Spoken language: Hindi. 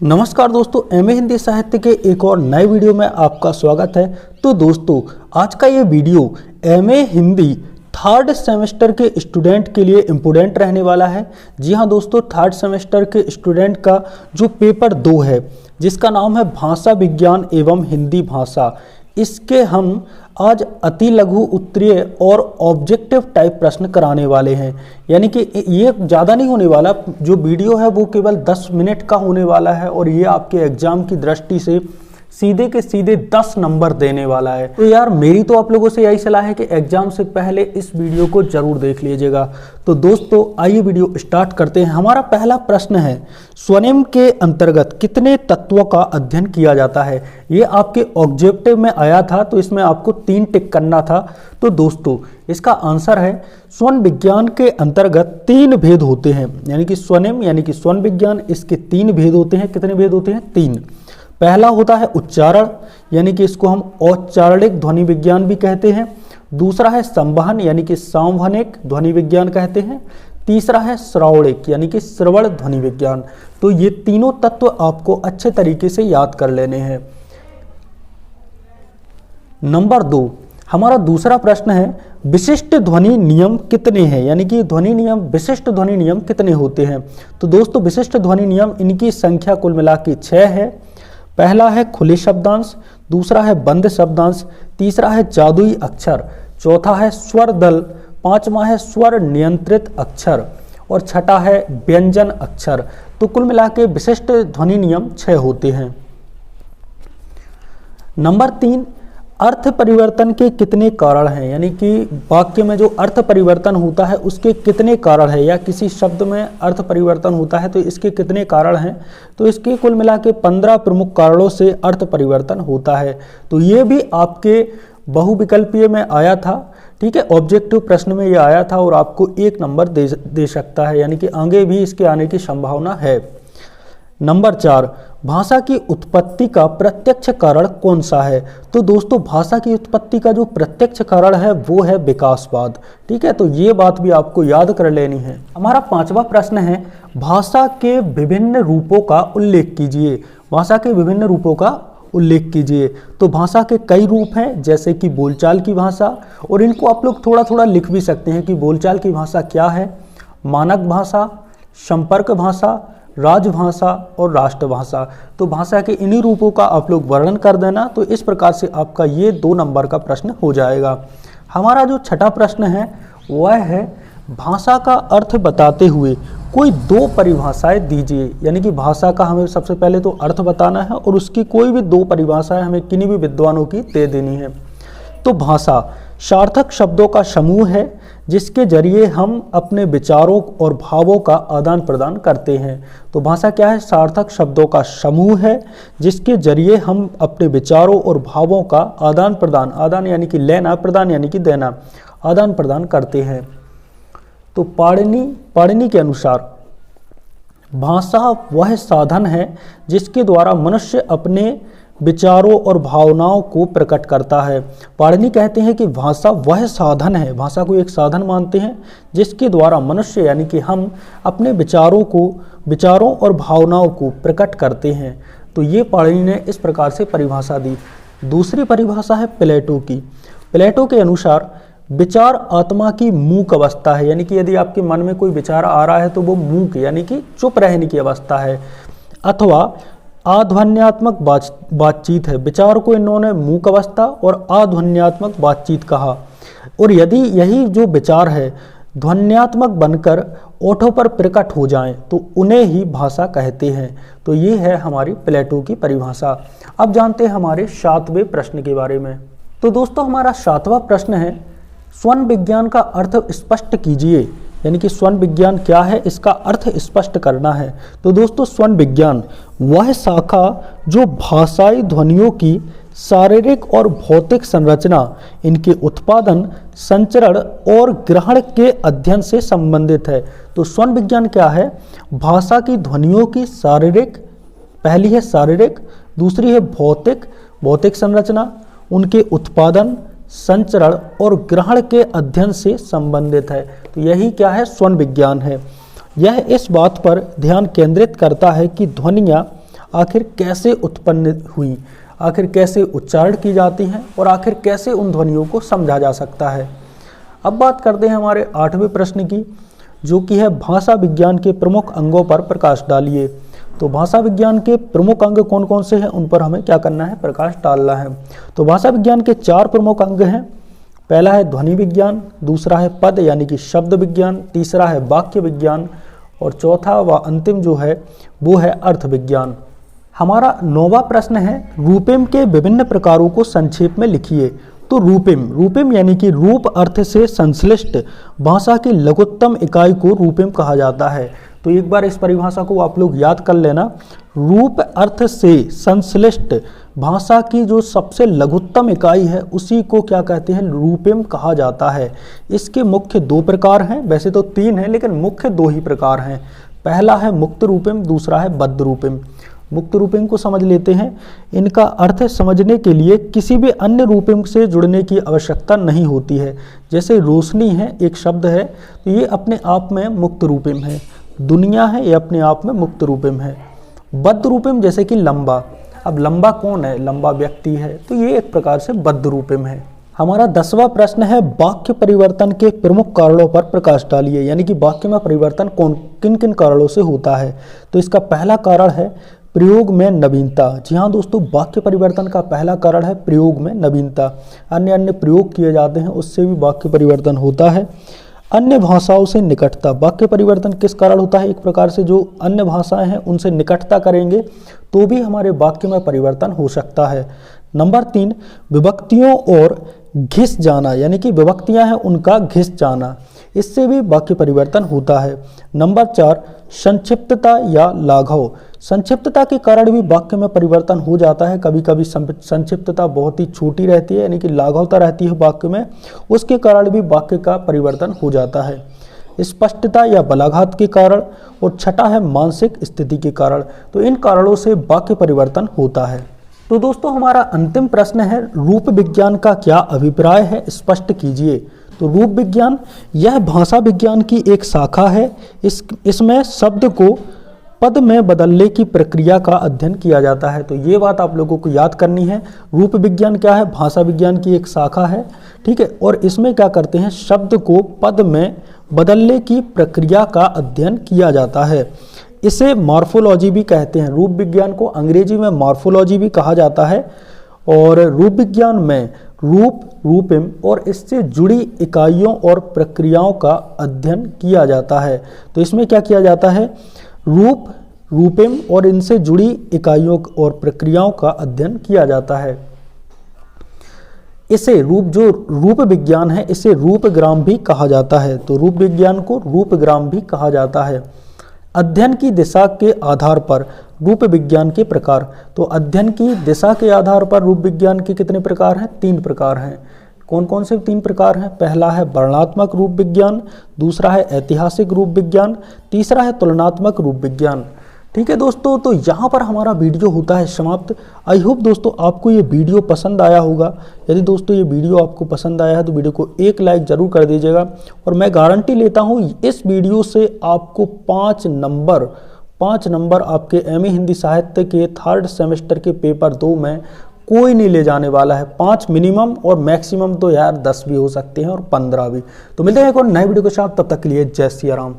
नमस्कार दोस्तों, एमए हिंदी साहित्य के एक और नए वीडियो में आपका स्वागत है। तो दोस्तों, आज का ये video MA Hindi third semester के स्टूडेंट के लिए इम्पोर्टेंट रहने वाला है। जी हाँ दोस्तों, थर्ड सेमेस्टर के स्टूडेंट का जो पेपर 2 है, जिसका नाम है भाषा विज्ञान एवं हिंदी भाषा, इसके हम आज अति लघु उत्तरीय और ऑब्जेक्टिव टाइप प्रश्न कराने वाले हैं। यानी कि ये ज़्यादा नहीं होने वाला, जो वीडियो है वो केवल 10 मिनट का होने वाला है और ये आपके एग्जाम की दृष्टि से सीधे के सीधे 10 नंबर देने वाला है। तो यार, मेरी तो आप लोगों से यही सलाह है कि एग्जाम से पहले इस वीडियो को जरूर देख लीजिएगा। तो दोस्तों, आइए वीडियो स्टार्ट करते हैं। हमारा पहला प्रश्न है, स्वनिम के अंतर्गत कितने तत्वों का अध्ययन किया जाता है? ये आपके ऑब्जेक्टिव में आया था, तो इसमें आपको 3 टिक करना था। तो दोस्तों, इसका आंसर है स्वन विज्ञान के अंतर्गत 3 भेद होते हैं। यानी कि स्वनिम यानी कि स्वन विज्ञान, इसके 3 भेद होते हैं। कितने भेद होते हैं? 3। पहला होता है उच्चारण, यानी कि इसको हम औच्चारणिक ध्वनि विज्ञान भी कहते हैं। दूसरा है संवहन, यानी कि सांवहनिक ध्वनि विज्ञान कहते हैं। तीसरा है श्रावणिक, यानी कि श्रवण ध्वनि विज्ञान। तो ये तीनों तत्व आपको अच्छे तरीके से याद कर लेने हैं। नंबर 2, हमारा दूसरा प्रश्न है, विशिष्ट ध्वनि नियम कितने हैं? यानी कि ध्वनि नियम, विशिष्ट ध्वनि नियम कितने होते हैं? तो दोस्तों, विशिष्ट ध्वनि नियम, इनकी संख्या कुल मिला के 6 है। पहला है खुले शब्दांश, दूसरा है बंद शब्दांश, तीसरा है जादुई अक्षर, चौथा है स्वर दल, पांचवा है स्वर नियंत्रित अक्षर और छठा है व्यंजन अक्षर। तो कुल मिला के विशिष्ट ध्वनि नियम 6 होते हैं। नंबर 3, अर्थ परिवर्तन के कितने कारण हैं? यानी कि वाक्य में जो अर्थ परिवर्तन होता है उसके कितने कारण हैं, या किसी शब्द में अर्थ परिवर्तन होता है तो इसके कितने कारण हैं? तो इसके कुल मिला के 15 प्रमुख कारणों से अर्थ परिवर्तन होता है। तो ये भी आपके बहुविकल्पीय में आया था, ठीक है, ऑब्जेक्टिव प्रश्न में ये आया था और आपको 1 नंबर दे सकता है, यानी कि आगे भी इसके आने की संभावना है। नंबर 4, भाषा की उत्पत्ति का प्रत्यक्ष कारण कौन सा है? तो दोस्तों, भाषा की उत्पत्ति का जो प्रत्यक्ष कारण है वो है विकासवाद, ठीक है। तो ये बात भी आपको याद कर लेनी है। हमारा 5वां प्रश्न है, भाषा के विभिन्न रूपों का उल्लेख कीजिए। भाषा के विभिन्न रूपों का उल्लेख कीजिए। तो भाषा के कई रूप हैं, जैसे कि बोलचाल की भाषा, और इनको आप लोग थोड़ा थोड़ा लिख भी सकते हैं कि बोलचाल की भाषा क्या है। मानक भाषा, संपर्क भाषा, राजभाषा और राष्ट्रभाषा। तो भाषा के इन्हीं रूपों का आप लोग वर्णन कर देना। तो इस प्रकार से आपका ये 2 नंबर का प्रश्न हो जाएगा। हमारा जो 6ठा प्रश्न है वह है, भाषा का अर्थ बताते हुए कोई 2 परिभाषाएं दीजिए। यानी कि भाषा का हमें सबसे पहले तो अर्थ बताना है और उसकी कोई भी 2 परिभाषाएं हमें किन्हीं भी विद्वानों की दे देनी है। तो भाषा सार्थक शब्दों का समूह है जिसके जरिए हम अपने विचारों और भावों का आदान प्रदान करते हैं। तो भाषा क्या है? सार्थक शब्दों का समूह है जिसके जरिए हम अपने विचारों और भावों का आदान प्रदान, आदान यानी कि लेना, प्रदान यानी कि देना, आदान प्रदान करते हैं। तो पाणिनि के अनुसार भाषा वह साधन है जिसके द्वारा मनुष्य अपने विचारों और भावनाओं को प्रकट करता है। पाणिनि कहते हैं कि भाषा वह साधन है, भाषा को एक साधन मानते हैं जिसके द्वारा मनुष्य यानी कि हम अपने विचारों और भावनाओं को प्रकट करते हैं। तो ये पाणिनि ने इस प्रकार से परिभाषा दी। दूसरी परिभाषा है प्लेटो की। प्लेटो के अनुसार विचार आत्मा की मूक अवस्था है, यानी कि यदि आपके मन में कोई विचार आ रहा है तो वो मूक यानी कि चुप रहने की अवस्था है, अथवा आध्वन्यात्मक बातचीत है। विचार को इन्होंने मूक अवस्था और आध्वन्यात्मक बातचीत कहा। और यदि यही जो विचार है ध्वन्यात्मक बनकर ओठों पर प्रकट हो जाएं तो उन्हें ही भाषा कहते हैं। तो ये है हमारी प्लेटो की परिभाषा। अब जानते हैं हमारे 7वें प्रश्न के बारे में। तो दोस्तों, हमारा 7वां प्रश्न है, स्वन विज्ञान का अर्थ स्पष्ट कीजिए। यानी कि स्वन विज्ञान क्या है, इसका अर्थ स्पष्ट करना है। तो दोस्तों, स्वन विज्ञान वह शाखा जो भाषाई ध्वनियों की शारीरिक और भौतिक संरचना, इनके उत्पादन, संचरण और ग्रहण के अध्ययन से संबंधित है। तो स्वन विज्ञान क्या है? भाषा की ध्वनियों की शारीरिक, पहली है शारीरिक, दूसरी है भौतिक संरचना, उनके उत्पादन, संचरण और ग्रहण के अध्ययन से संबंधित है। तो यही क्या है? स्वन विज्ञान है। यह इस बात पर ध्यान केंद्रित करता है कि ध्वनियाँ आखिर कैसे उत्पन्न हुई, आखिर कैसे उच्चारण की जाती हैं और आखिर कैसे उन ध्वनियों को समझा जा सकता है। अब बात करते हैं हमारे 8वें प्रश्न की, जो कि है भाषा विज्ञान के प्रमुख अंगों पर प्रकाश डालिए। तो भाषा विज्ञान के प्रमुख अंग कौन कौन से हैं, उन पर हमें क्या करना है, प्रकाश डालना है। तो भाषा विज्ञान के 4 प्रमुख अंग हैं। पहला है ध्वनि विज्ञान, दूसरा है पद यानी कि शब्द विज्ञान, तीसरा है वाक्य विज्ञान और चौथा व अंतिम जो है वो है अर्थ विज्ञान। हमारा 9वां प्रश्न है रूपेम के विभिन्न प्रकारों को संक्षेप में लिखिए। तो रूपेम यानी कि रूप अर्थ से संश्लिष्ट भाषा की लघुत्तम इकाई को रूपेम कहा जाता है। तो एक बार इस परिभाषा को आप लोग याद कर लेना। रूप अर्थ से संश्लिष्ट भाषा की जो सबसे लघुत्तम इकाई है उसी को क्या कहते हैं, रूपेम कहा जाता है। इसके मुख्य 2 प्रकार हैं, वैसे तो 3 हैं लेकिन मुख्य 2 ही प्रकार हैं। पहला है मुक्त रूपेम, दूसरा है बद्ध रूपेम। मुक्त रूपेम को समझ लेते हैं। इनका अर्थ समझने के लिए किसी भी अन्य रूपेम से जुड़ने की आवश्यकता नहीं होती है। जैसे रोशनी है एक शब्द है तो ये अपने आप में मुक्त रूपेम है। दुनिया है ये अपने आप में मुक्त रूपेम है। बद्ध रूपेम जैसे कि लंबा, अब लंबा कौन है, लंबा व्यक्ति है, तो ये एक प्रकार से बद्ध रूपेम है। हमारा 10वां प्रश्न है वाक्य परिवर्तन के प्रमुख कारणों पर प्रकाश डालिए, यानी कि वाक्य में परिवर्तन किन किन कारणों से होता है। तो इसका पहला कारण है प्रयोग में नवीनता। जी हाँ दोस्तों, वाक्य परिवर्तन का पहला कारण है प्रयोग में नवीनता। अन्य प्रयोग किए जाते हैं उससे भी वाक्य परिवर्तन होता है। अन्य भाषाओं से निकटता, वाक्य परिवर्तन किस कारण होता है, एक प्रकार से जो अन्य भाषाएं हैं उनसे निकटता करेंगे तो भी हमारे वाक्य में परिवर्तन हो सकता है। नंबर 3 विभक्तियों और घिस जाना, यानी कि विभक्तियां हैं उनका घिस जाना, इससे भी वाक्य परिवर्तन होता है। नंबर 4 संक्षिप्तता या लाघव, संक्षिप्तता के कारण भी वाक्य में परिवर्तन हो जाता है। कभी कभी संक्षिप्तता बहुत ही छोटी रहती है यानी कि लाघवता रहती है वाक्य में, उसके कारण भी वाक्य का परिवर्तन हो जाता है। स्पष्टता या बलाघात के कारण, और छठा है मानसिक स्थिति के कारण। तो इन कारणों से वाक्य परिवर्तन होता है। तो दोस्तों हमारा अंतिम प्रश्न है रूप विज्ञान का क्या अभिप्राय है, स्पष्ट कीजिए। तो रूप विज्ञान यह भाषा विज्ञान की एक शाखा है। इसमें शब्द को पद में बदलने की प्रक्रिया का अध्ययन किया जाता है। तो ये बात आप लोगों को याद करनी है। रूप विज्ञान क्या है, भाषा विज्ञान की एक शाखा है, ठीक है। और इसमें क्या करते हैं, शब्द को पद में बदलने की प्रक्रिया का अध्ययन किया जाता है। इसे मॉर्फोलॉजी भी कहते हैं। रूप विज्ञान को अंग्रेजी में मॉर्फोलॉजी भी कहा जाता है। और रूप विज्ञान में रूपेम और इससे जुड़ी इकाइयों और प्रक्रियाओं का अध्ययन किया जाता है। तो इसमें क्या किया जाता है, रूपेम और इनसे जुड़ी इकाइयों और प्रक्रियाओं का अध्ययन किया जाता है। इसे रूप विज्ञान है, इसे रूपग्राम भी कहा जाता है। तो रूप विज्ञान को रूपग्राम भी कहा जाता है। अध्ययन की दिशा के आधार पर रूप विज्ञान के प्रकार। तो अध्ययन की दिशा के आधार पर रूप विज्ञान के कितने प्रकार हैं, 3 प्रकार हैं। कौन कौन से 3 प्रकार हैं, पहला है वर्णनात्मक रूप विज्ञान, दूसरा है ऐतिहासिक रूप विज्ञान, तीसरा है तुलनात्मक रूप विज्ञान। ठीक है दोस्तों, तो यहाँ पर हमारा वीडियो होता है समाप्त। आई होप दोस्तों आपको ये वीडियो पसंद आया होगा। यदि दोस्तों ये वीडियो आपको पसंद आया है तो वीडियो को एक लाइक ज़रूर कर दीजिएगा। और मैं गारंटी लेता हूँ इस वीडियो से आपको 5 नंबर आपके एमए हिंदी साहित्य के 3rd सेमेस्टर के पेपर 2 में कोई नहीं ले जाने वाला है। 5 मिनिमम और मैक्सिमम तो यार 10 भी हो सकते हैं और 15 भी। तो मिलते हैं एक और नए वीडियो के साथ, तब तक के लिए जय सिया राम।